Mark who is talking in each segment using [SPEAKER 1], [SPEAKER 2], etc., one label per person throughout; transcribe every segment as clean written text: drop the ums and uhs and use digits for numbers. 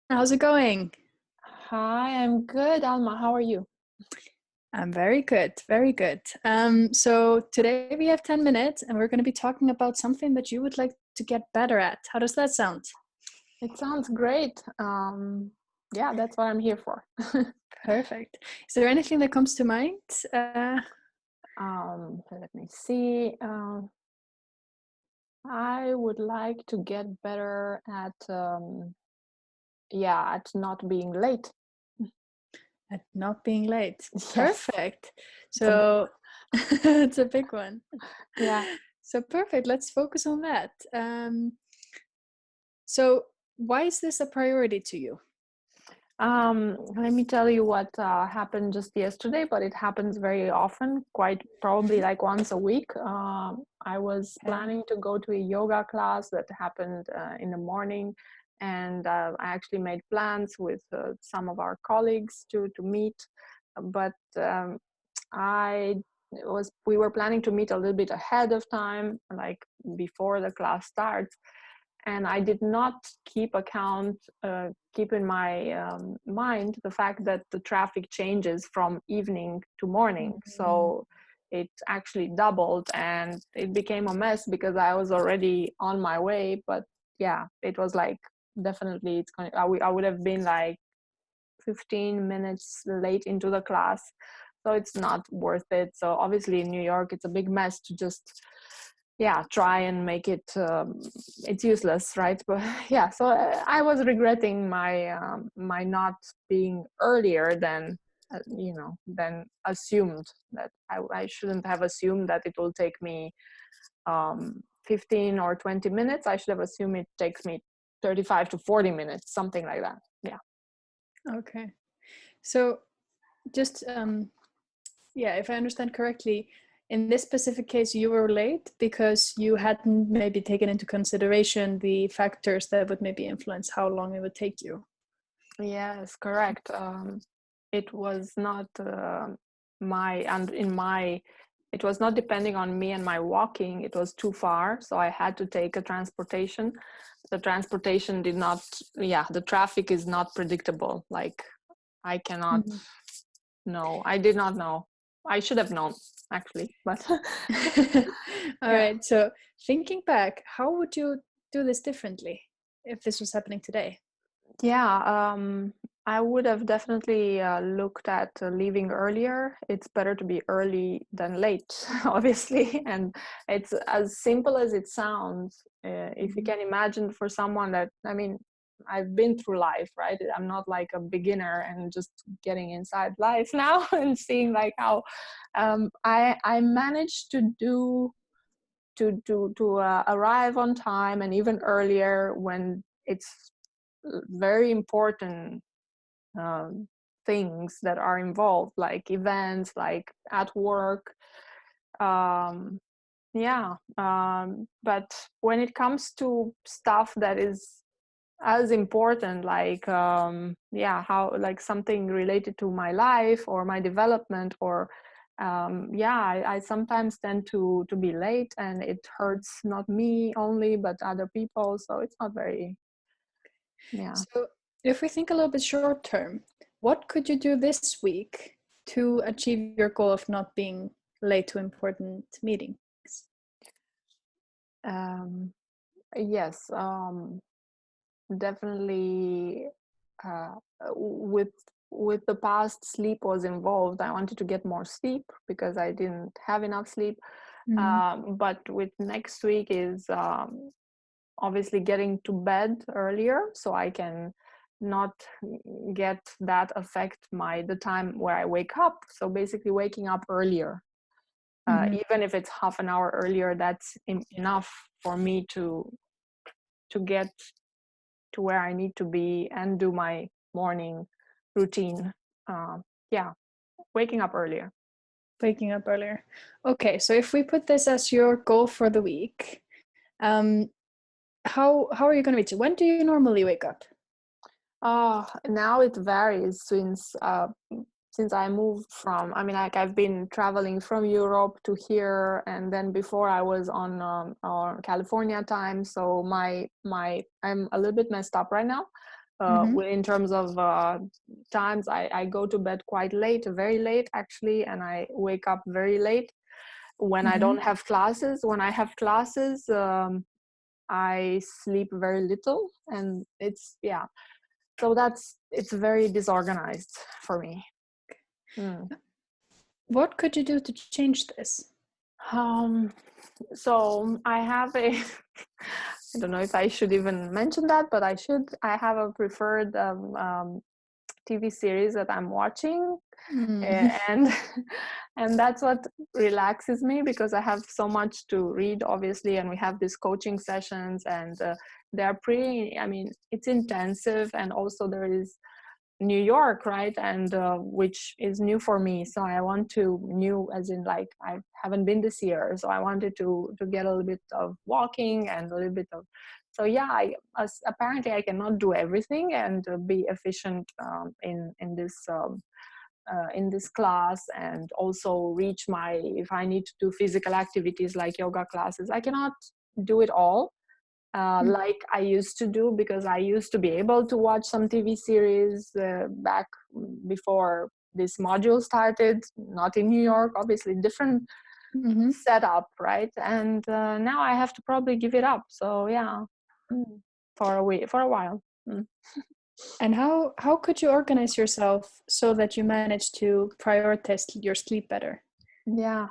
[SPEAKER 1] How's it going?
[SPEAKER 2] Hi, I'm good, Alma. How are you?
[SPEAKER 1] I'm very good, very good. So today we have 10 minutes and we're going to be talking about something that you would like to get better at. How does that sound?
[SPEAKER 2] It sounds great. Yeah, that's what I'm here for.
[SPEAKER 1] Perfect. Is there anything that comes to mind?
[SPEAKER 2] Let me see. I would like to get better at not being late.
[SPEAKER 1] At not being late.
[SPEAKER 2] Yes,
[SPEAKER 1] Perfect.
[SPEAKER 2] it's a big
[SPEAKER 1] So it's a big one.
[SPEAKER 2] one. Yeah.
[SPEAKER 1] So perfect. Let's focus on that. So why is this a priority to you?
[SPEAKER 2] Let me tell you what happened just yesterday, but it happens very often, quite probably like once a week. I was
[SPEAKER 1] Okay.
[SPEAKER 2] planning to go to a yoga class that happened in the morning, and I actually made plans with some of our colleagues to meet, but I we were planning to meet a little bit ahead of time, like before the class starts, and I did not keep in my mind the fact that the traffic changes from evening to morning.
[SPEAKER 1] Mhm.
[SPEAKER 2] So it actually doubled, and it became a mess because I was already on my way. But yeah, it was like definitely I would have been like 15 minutes late into the class, so it's not worth it. So obviously in New York it's a big mess to just try and make it it's useless, right? But yeah, so I was regretting my not being earlier than assumed. That I shouldn't have assumed that it will take me 15 or 20 minutes. I should have assumed it takes me 35 to 40 minutes, something like that. Yeah.
[SPEAKER 1] Okay. So just yeah, if I understand correctly, in this specific case, you were late because you hadn't maybe taken into consideration the factors that would maybe influence how long it would take you.
[SPEAKER 2] Yes, correct. It was not it was not depending on me and my walking. It was too far, so I had to take a transportation. The transportation did not, the traffic is not predictable. Like I cannot
[SPEAKER 1] Mhm.
[SPEAKER 2] know. I did not know. I should have known actually, but
[SPEAKER 1] All
[SPEAKER 2] yeah.
[SPEAKER 1] right. So thinking back, how would you do this differently if this was happening today?
[SPEAKER 2] Yeah, I would have definitely looked at leaving earlier. It's better to be early than late, obviously. And it's as simple as it sounds. If you
[SPEAKER 1] Mhm.
[SPEAKER 2] can imagine for someone that, I mean, I've been through life, right? I'm not like a beginner and just getting inside life now and seeing like how I managed to do to arrive on time and even earlier when it's very important um, things that are involved, like events, like at work. Um, but when it comes to stuff that is as important, like how like something related to my life or my development, or I sometimes tend to be late, and it hurts not me only but other people. So it's not very, yeah.
[SPEAKER 1] So if we think a little bit short term, what could you do this week to achieve your goal of not being late to important meetings?
[SPEAKER 2] um, yes, definitely. uh, with the past, sleep was involved. I wanted to get more sleep because I didn't have enough sleep.
[SPEAKER 1] Mm.
[SPEAKER 2] But with next week is obviously getting to bed earlier so I can not get that affect the time where I wake up. So basically waking up earlier,
[SPEAKER 1] Mhm.
[SPEAKER 2] even if it's half an hour earlier, that's enough for me to get to where I need to be and do my morning routine. Uh, yeah, waking up earlier.
[SPEAKER 1] Waking up earlier. Okay, so if we put this as your goal for the week, um, how are you going to reach it? When do you normally wake up?
[SPEAKER 2] Now it varies since I moved from. I mean, like I've been traveling from Europe to here, and then before I was on California time. So I'm a little bit messed up right now. in terms of times. I go to bed quite late, very late actually, and I wake up very late when I don't have classes. When I have classes, I sleep very little, and so it's very disorganized for me.
[SPEAKER 1] What could you do to change this?
[SPEAKER 2] So I have I don't know if I should even mention that, but I have a preferred TV series that I'm watching, and and that's what relaxes me, because I have so much to read, obviously, and we have these coaching sessions, and they're pretty, I mean, it's intensive, and also there is New York, right? And which is new for me. So I want to new as in like I haven't been this year, so I wanted to get a little bit of walking and a little bit of. So yeah, apparently I cannot do everything and be efficient in this class, and also reach my, if I need to do physical activities like yoga classes, I cannot do it all. Like I used to do, because I used to be able to watch some TV series back before this module started, not in New York, obviously different setup, right? And now I have to probably give it up. So yeah, for a while.
[SPEAKER 1] And how could you organize yourself so that you manage to prioritize your sleep better?
[SPEAKER 2] Yeah,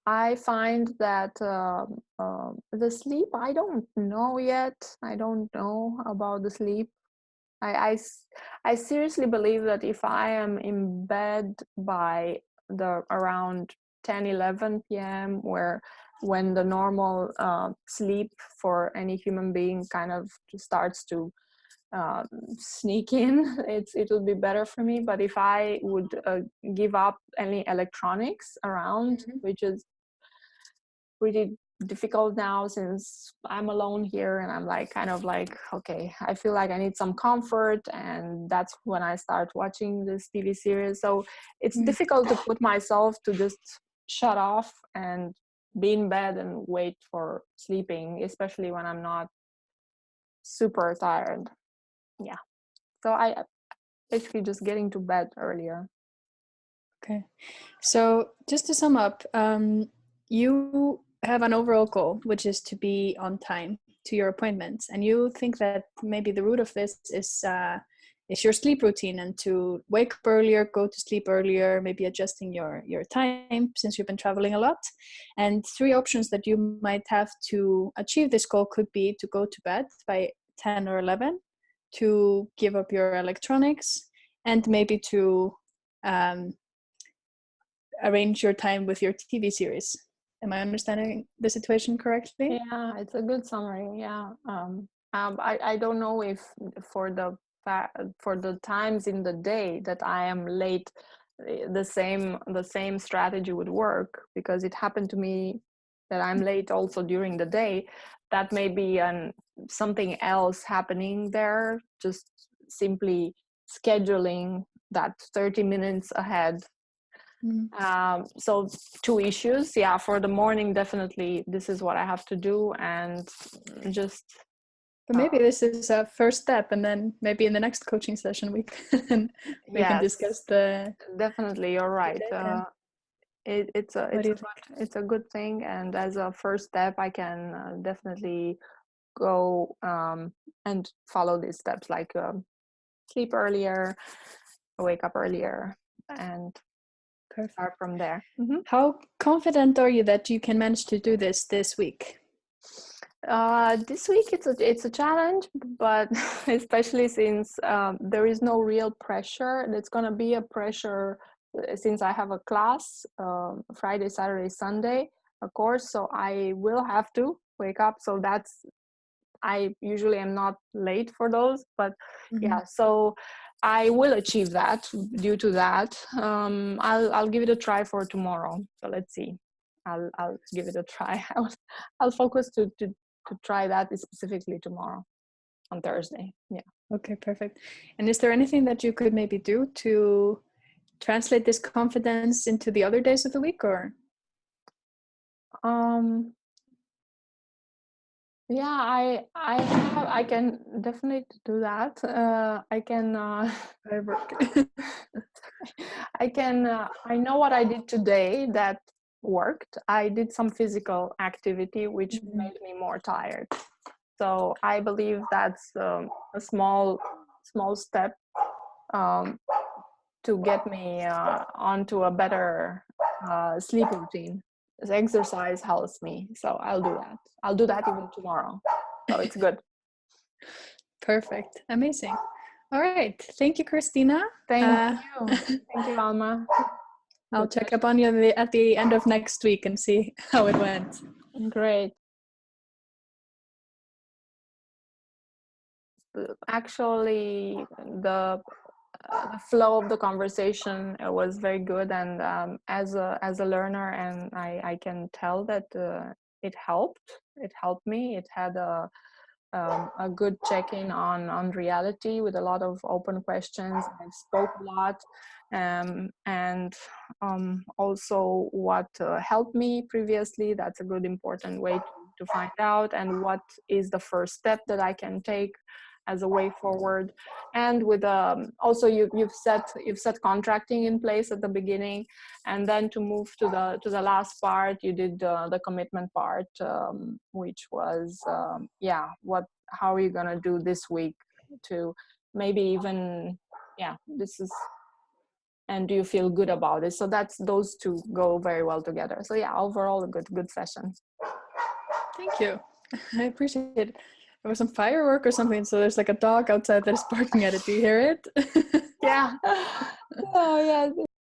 [SPEAKER 2] I find that the sleep, I don't know yet. I don't know about the sleep. I seriously believe that if I am in bed by the around 10-11 p.m., when the normal sleep for any human being kind of starts to sneak in, it would be better for me. But if I would give up any electronics around, which is pretty difficult now since I'm alone here, and I'm like kind of like, okay, I feel like I need some comfort, and that's when I start watching this TV series. So it's difficult to put myself to just shut off and be in bed and wait for sleeping, especially when I'm not super tired. Yeah, so I basically just getting to bed earlier.
[SPEAKER 1] Okay, so just to sum up, you have an overall goal, which is to be on time to your appointments, and you think that maybe the root of this is your sleep routine, and to wake up earlier, go to sleep earlier, maybe adjusting your time since you've been traveling a lot. And 3 options that you might have to achieve this goal could be to go to bed by 10 or 11, to give up your electronics, and maybe to arrange your time with your TV series. Am I understanding the situation correctly?
[SPEAKER 2] Yeah, it's a good summary. Yeah. I don't know if for the times in the day that I am late, the same strategy would work, because it happened to me that I'm late also during the day. That may be something else happening there, just simply scheduling that 30 minutes ahead. So 2 issues. Yeah, for the morning, definitely this is what I have to do, and just
[SPEAKER 1] But maybe this is a first step, and then maybe in the next coaching session we can discuss the.
[SPEAKER 2] Definitely, you're right. It's a good thing, and as a first step, I can definitely go and follow these steps, like sleep earlier, wake up earlier, and start from there.
[SPEAKER 1] How confident are you that you can manage to do this week?
[SPEAKER 2] This week it's a challenge, but especially since there is no real pressure. It's gonna be a pressure since I have a class Friday, Saturday, Sunday, of course. So I will have to wake up. So I usually am not late for those, but yeah. So I will achieve that due to that. I'll give it a try for tomorrow. So let's see. I'll give it a try. I'll focus to try that specifically tomorrow on Thursday. Yeah.
[SPEAKER 1] Okay, perfect. And is there anything that you could maybe do to translate this confidence into the other days of the week, or?
[SPEAKER 2] Yeah, I can definitely do that. I can I know what I did today that worked. I did some physical activity which made me more tired. So I believe that's a small step um, to get me onto a better sleep routine. This exercise helps me, so I'll do that. I'll do that even tomorrow. So it's good.
[SPEAKER 1] Perfect. Amazing. All right. Thank you, Cristina.
[SPEAKER 2] Thank you. Thank you, Alma.
[SPEAKER 1] I'll check up on you at the end of next week and see how it went.
[SPEAKER 2] Great. Actually, the flow of the conversation was very good, and as a learner, and I can tell that it helped me. It had a good check-in on reality with a lot of open questions. I spoke a lot, and also what helped me previously. That's a good important way to find out, and what is the first step that I can take as a way forward. And with also you've set contracting in place at the beginning, and then to move to the last part, you did the commitment part, which was how are you gonna do this week to maybe even this is, and do you feel good about it? So that's, those two go very well together. So yeah, overall a good session.
[SPEAKER 1] Thank you. I appreciate it. There was some firework or something, so there's like a dog outside that is barking at it. Do you hear it?
[SPEAKER 2] Yeah. Oh yeah.